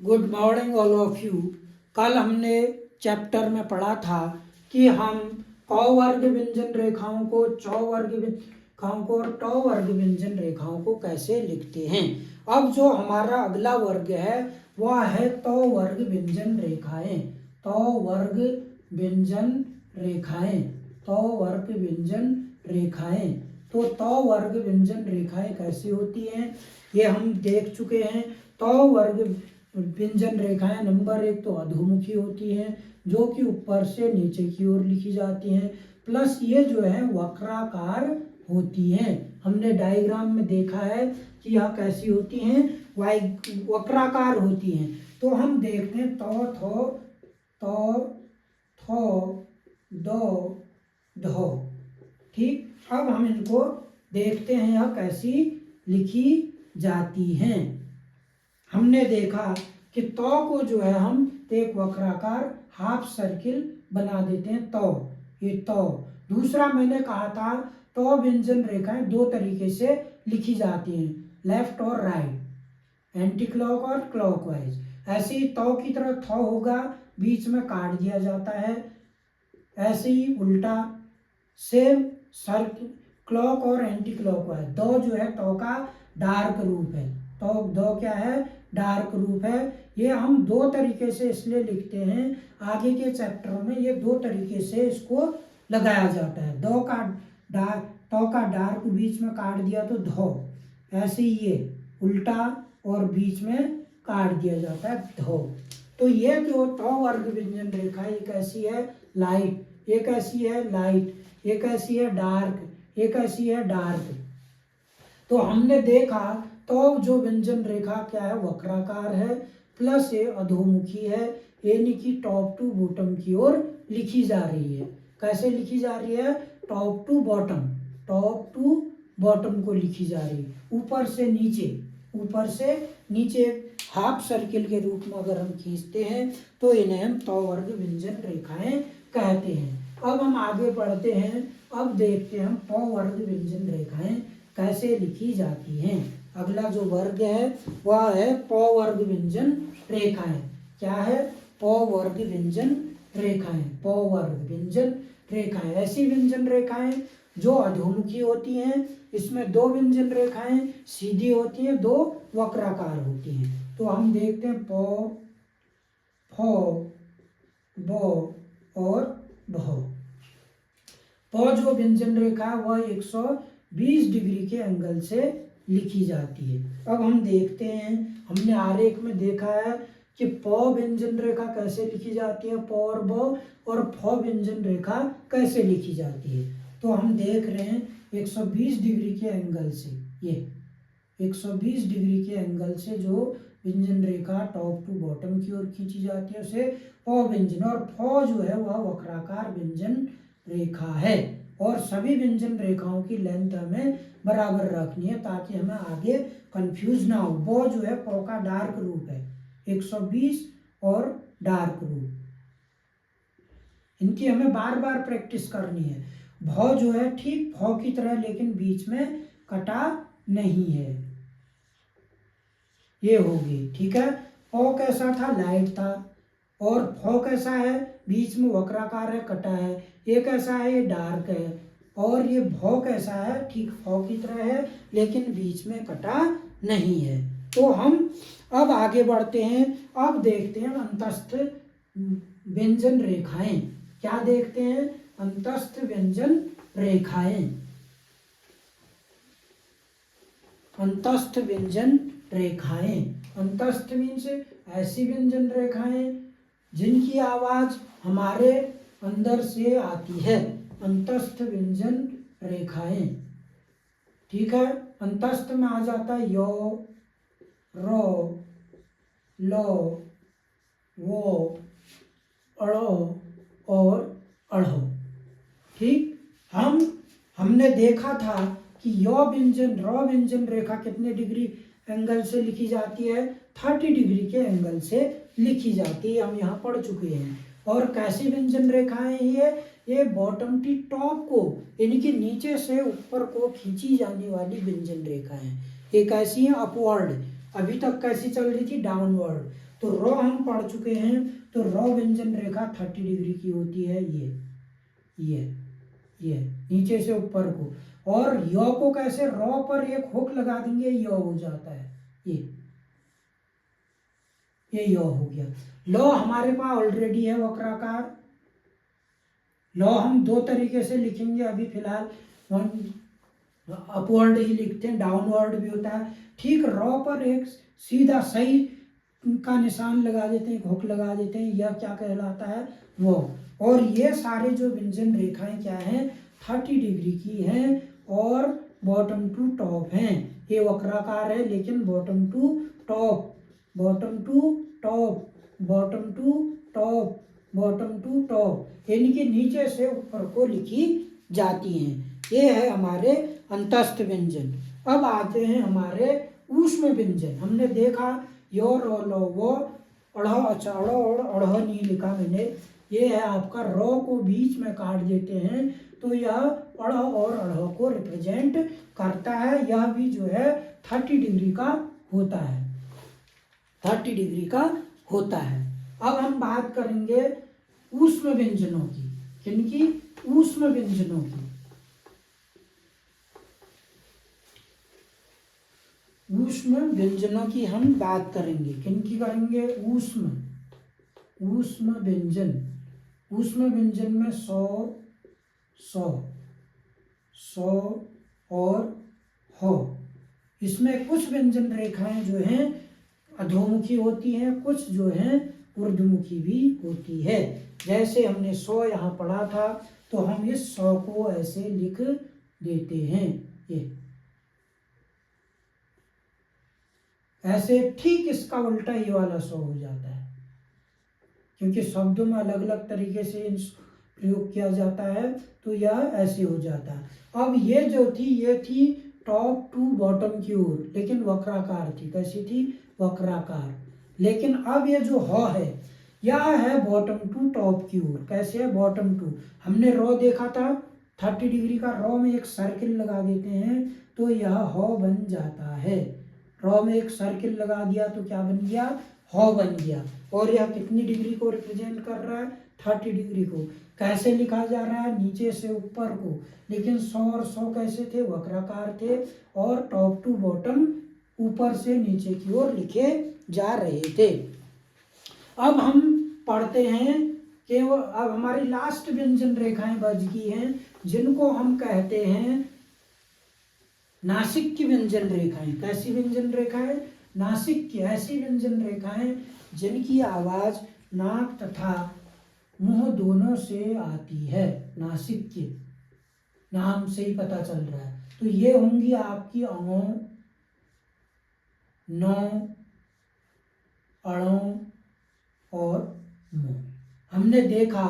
Good morning all of you. कल हमने chapter में पढ़ा था कि हम क वर्ग व्यंजन रेखाओं को, चौ वर्ग रेखाओं को और टौ वर्ग व्यंजन रेखाओं को कैसे लिखते हैं। अब जो हमारा अगला वर्ग है वह है तौ वर्ग व्यंजन रेखाएं। तौ वर्ग व्यंजन रेखाएं, तौ वर्ग व्यंजन रेखाएं। तो तौ वर्ग व्यंजन रेखाएं कैसी होती हैं ये हम देख चुके हैं। तौ वर्ग व्यंजन रेखाएं नंबर एक तो अधोमुखी होती हैं जो कि ऊपर से नीचे की ओर लिखी जाती हैं, प्लस ये जो है वक्राकार होती हैं। हमने डायग्राम में देखा है कि यह कैसी होती हैं, वक्राकार होती हैं। तो हम देखते हैं तौ थो तौ थो दो धो। ठीक, अब हम इनको देखते हैं यह कैसी लिखी जाती हैं। हमने देखा कि तौ को जो है हम एक वक्राकार हाफ सर्किल बना देते हैं तौ, ये तौ। दूसरा मैंने कहा था तौ व्यंजन रेखाएं दो तरीके से लिखी जाती हैं, लेफ्ट और राइट, एंटी क्लॉक और क्लॉकवाइज। ऐसे ही तौ की तरह थौ होगा, बीच में काट दिया जाता है। ऐसे ही उल्टा सेम सर्किल, क्लॉक और एंटी क्लॉकवाइज। दो जो है तौ का डार्क रूप है, तो दो क्या है, डार्क रूप है। ये हम दो तरीके से इसलिए लिखते हैं, आगे के चैप्टर में ये दो तरीके से इसको लगाया जाता है। दो का डार्क, तौ का डार्क बीच में काट दिया तो धो, ऐसे ही ये उल्टा और बीच में काट दिया जाता है धो। तो ये जो तौ वर्ग व्यंजन रेखा ये कैसी है, लाइट, ये कैसी है लाइट, ये कैसी है डार्क, ये कैसी है डार्क। तो हमने देखा तो जो व्यंजन रेखा क्या है, वक्राकार है, प्लस ये अधोमुखी है, यानी कि टॉप टू बॉटम की ओर लिखी जा रही है। कैसे लिखी जा रही है, top to bottom, top to bottom को लिखी जा रही है, ऊपर से नीचे, ऊपर से नीचे हाफ सर्किल के रूप में अगर हम खींचते हैं तो इन्हें हम तौ वर्ग व्यंजन रेखाएं कहते हैं। अब हम आगे बढ़ते हैं, अब देखते हैं हम पौ वर्ग व्यंजन रेखाएं कैसे लिखी जाती हैं। अगला जो वर्ग है वह है पौ वर्ग व्यंजन रेखाएं। क्या है, पौ वर्ग व्यंजन रेखाएं, पौ वर्ग व्यंजन रेखाएं। ऐसी व्यंजन रेखाएं जो अधोमुखी होती हैं, इसमें दो व्यंजन रेखाएं सीधी होती हैं, दो वक्राकार होती हैं। तो हम देखते हैं पौ, फौ, बो और भौ। पौ जो व्यंजन रेखा है वह 120 डिग्री के एंगल से लिखी जाती है। अब हम देखते हैं, हमने आरेख में देखा है कि पौ व्यंजन रेखा कैसे लिखी जाती है, पौ और बो, और फौ व्यंजन रेखा कैसे लिखी जाती है। तो हम देख रहे हैं 120 डिग्री के एंगल से, ये 120 डिग्री के एंगल से जो व्यंजन रेखा टॉप टू बॉटम की ओर खींची जाती है उसे पौ व्यंजन, और फौ जो है वह वक्राकार व्यंजन रेखा है। और सभी व्यंजन रेखाओं की लेंथ हमें बराबर रखनी है ताकि हमें आगे कंफ्यूज ना हो। वो जो है पौ का डार्क रूप है 120 और डार्क रूप, इनकी हमें बार बार प्रैक्टिस करनी है। भौ जो है ठीक फौ की तरह लेकिन बीच में कटा नहीं है, ये होगी। ठीक है, पौ कैसा था, लाइट था, और फौ कैसा है, बीच में वक्राकार है, कटा है। ये कैसा है, ये डार्क है। और ये भौ कैसा है, ठीक फौ की तरह है लेकिन बीच में कटा नहीं है। तो हम अब आगे बढ़ते हैं, अब देखते हैं अंतस्थ व्यंजन रेखाएं। क्या देखते हैं, अंतस्थ व्यंजन रेखाएं। अंतस्थ व्यंजन रेखाएं, अंतस्थ मीन्स ऐसी व्यंजन रेखाएं जिनकी आवाज हमारे अंदर से आती है, अंतस्थ व्यंजन रेखाएं। ठीक है, अंतस्थ में आ जाता है यो, रो, लो, वो, अड़ो और अढ़ो। ठीक, हमने देखा था कि यो व्यंजन, रॉ व्यंजन रेखा कितने डिग्री एंगल से लिखी जाती है, 30 डिग्री के एंगल से लिखी जाती है, हम यहाँ पढ़ चुके हैं। और कैसी व्यंजन रेखाएं ये बॉटम टू टॉप को, यानी कि नीचे से ऊपर को खींची जाने वाली व्यंजन रेखाएं। ये कैसी है, अपवर्ड, अभी तक कैसी चल रही थी, डाउनवर्ड। तो रॉ हम पढ़ चुके हैं। तो रॉ व्यंजन रेखा 30 डिग्री की होती है, ये नीचे से ऊपर को। और यौ को कैसे, रॉ पर एक हुक लगा देंगे, यौ हो जाता है, ये यौ हो गया। लौ हमारे पास ऑलरेडी है वक्राकार। लौ हम दो तरीके से लिखेंगे अभी फिलहाल, अपवर्ड ही लिखते हैं, डाउनवर्ड भी होता है। ठीक रॉ पर एक सीधा सही का निशान लगा देते हैं, हुक लगा देते हैं, यह क्या कहलाता है, वो। और ये सारे जो व्यंजन रेखाएं क्या हैं, 30 डिग्री की हैं और बॉटम टू टॉप हैं। ये वक्राकार है लेकिन bottom to top, bottom to top, bottom to top, bottom to top, यानी कि नीचे से ऊपर को लिखी जाती हैं। ये है हमारे अंतस्थ व्यंजन। अब आते हैं हमारे ऊष्म व्यंजन। हमने देखा यो रो लो वो अढ़, अच्छा अढ़ नहीं लिखा मैंने, ये है आपका रॉ को बीच में काट देते हैं तो यह अढ़ और अढ़ को रिप्रेजेंट करता है। यह भी जो है 30 डिग्री का होता है, 30 डिग्री का होता है। अब हम बात करेंगे ऊष्म व्यंजनों की, किनकी, ऊष्म व्यंजनों की। ऊष्म व्यंजनों की हम बात करेंगे, किनकी करेंगे, ऊष्म, ऊष्म व्यंजन। ऊष्म व्यंजन में 100, 100, 100 और हो। इसमें कुछ व्यंजन रेखाएं जो हैं अधोमुखी होती हैं, कुछ जो हैं ऊर्ध्वमुखी भी होती है। जैसे हमने 100 यहाँ पढ़ा था तो हम इस 100 को ऐसे लिख देते हैं, ये ऐसे। ठीक इसका उल्टा ये वाला 100 हो जाता है, क्योंकि शब्दों में अलग अलग तरीके से प्रयोग किया जाता है तो यह ऐसे हो जाता है। अब ये जो थी, ये थी टॉप टू बॉटम की ओर, लेकिन वक्राकार थी। कैसी थी, वक्राकार। लेकिन अब ये जो ह है, यह है बॉटम टू टॉप की ओर। कैसे है, बॉटम टू। हमने रॉ देखा था 30 डिग्री का, रॉ में एक सर्किल लगा देते हैं तो यह ह बन जाता है। रॉ में एक सर्किल लगा दिया तो क्या बन गया, ह बन गया। और यह कितनी डिग्री को रिप्रेजेंट कर रहा है, 30 डिग्री को। कैसे लिखा जा रहा है, नीचे से ऊपर को। लेकिन 100 और 100 कैसे थे, वक्राकार थे और टॉप टू बॉटम ऊपर से नीचे की ओर लिखे जा रहे थे। अब हम पढ़ते हैं कि अब हमारी लास्ट व्यंजन रेखाएं बच गई हैं, जिनको हम कहते हैं नासिक की व्यंजन रेखाएं। कैसी व्यंजन रेखाएं, नासिक की। ऐसी व्यंजन रेखाएं जिनकी आवाज नाक तथा मुंह दोनों से आती है। नासिक के नाम से ही पता चल रहा है। तो ये होंगी आपकी अणो, नौ, अणो और मो। हमने देखा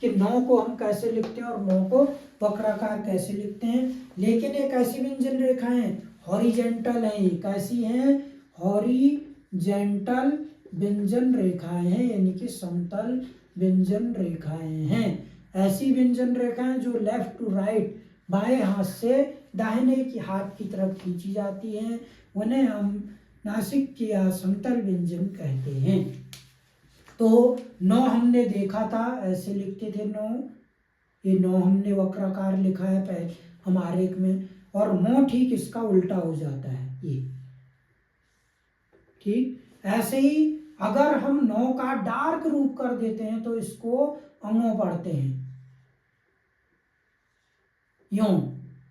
कि नौ को हम कैसे लिखते हैं और मो को वक्राकार कैसे लिखते हैं। लेकिन एक ऐसी व्यंजन रेखाएं हॉरिजेंटल हैं। ये कैसी हैं, हॉरिजेंटल व्यंजन रेखाएं हैं, यानी कि समतल व्यंजन रेखाएं हैं। ऐसी व्यंजन रेखाएं जो लेफ्ट टू राइट, बाएं हाथ से दाहिने की हाथ की तरफ खींची जाती हैं, उन्हें हम नासिक या समतल व्यंजन कहते हैं। तो 9 हमने देखा था, ऐसे लिखते थे 9, ये 9 हमने वक्राकार लिखा है पहले हमारे एक में। और मो ठीक इसका उल्टा हो जाता है, ये ठीक। ऐसे ही अगर हम 9 का डार्क रूप कर देते हैं तो इसको अंगों पढ़ते हैं, यों,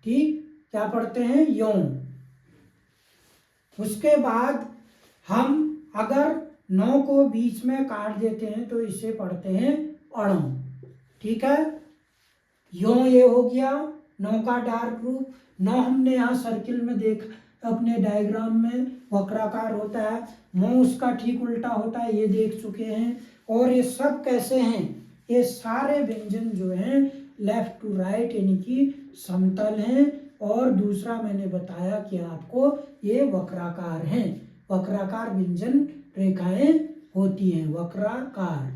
ठीक। क्या पढ़ते हैं, यों। उसके बाद हम अगर 9 को बीच में काट देते हैं तो इसे पढ़ते हैं अणो, ठीक है। यों ये हो गया 9 का डार्क रूप। 9 हमने यहाँ सर्किल में देखा अपने डायग्राम में, वक्राकार होता है। मुंह उसका ठीक उल्टा होता है, ये देख चुके हैं। और ये सब कैसे हैं, ये सारे व्यंजन जो हैं लेफ्ट टू राइट यानी कि समतल हैं। और दूसरा मैंने बताया कि आपको ये वक्राकार हैं, वक्राकार व्यंजन रेखाएं होती हैं, वक्राकार।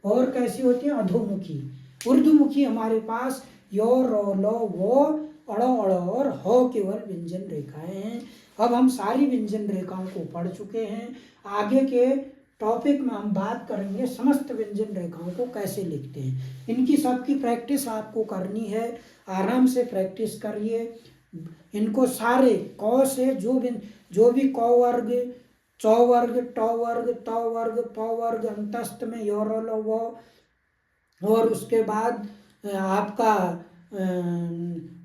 और कैसी होती हैं, अधोमुखी। ऊर्ध्वमुखी हमारे पास यो, रो, लो, वो, अड़ो, अड़ो और हो केवल व्यंजन रेखाएं हैं। अब हम सारी व्यंजन रेखाओं को पढ़ चुके हैं। आगे के टॉपिक में हम बात करेंगे समस्त व्यंजन रेखाओं को कैसे लिखते हैं। इनकी सबकी प्रैक्टिस आपको करनी है, आराम से प्रैक्टिस करिए। इनको सारे क से जो भी क वर्ग, चौ वर्ग, ट वर्ग, त वर्ग, प वर्ग, अंतस्थ में योरल वो, और उसके बाद आपका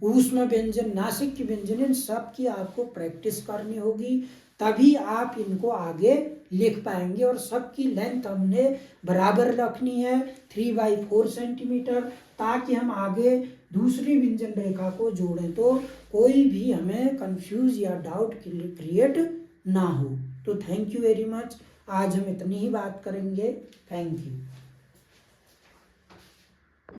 ऊष्म व्यंजन, नासिक की व्यंजन, इन सब की आपको प्रैक्टिस करनी होगी, तभी आप इनको आगे लिख पाएंगे। और सबकी लेंथ हमने बराबर रखनी है 3/4 सेंटीमीटर, ताकि हम आगे दूसरी व्यंजन रेखा को जोड़ें तो कोई भी हमें कंफ्यूज या डाउट क्रिएट ना हो। तो थैंक यू वेरी मच। आज हम इतनी ही बात करेंगे। Thank you.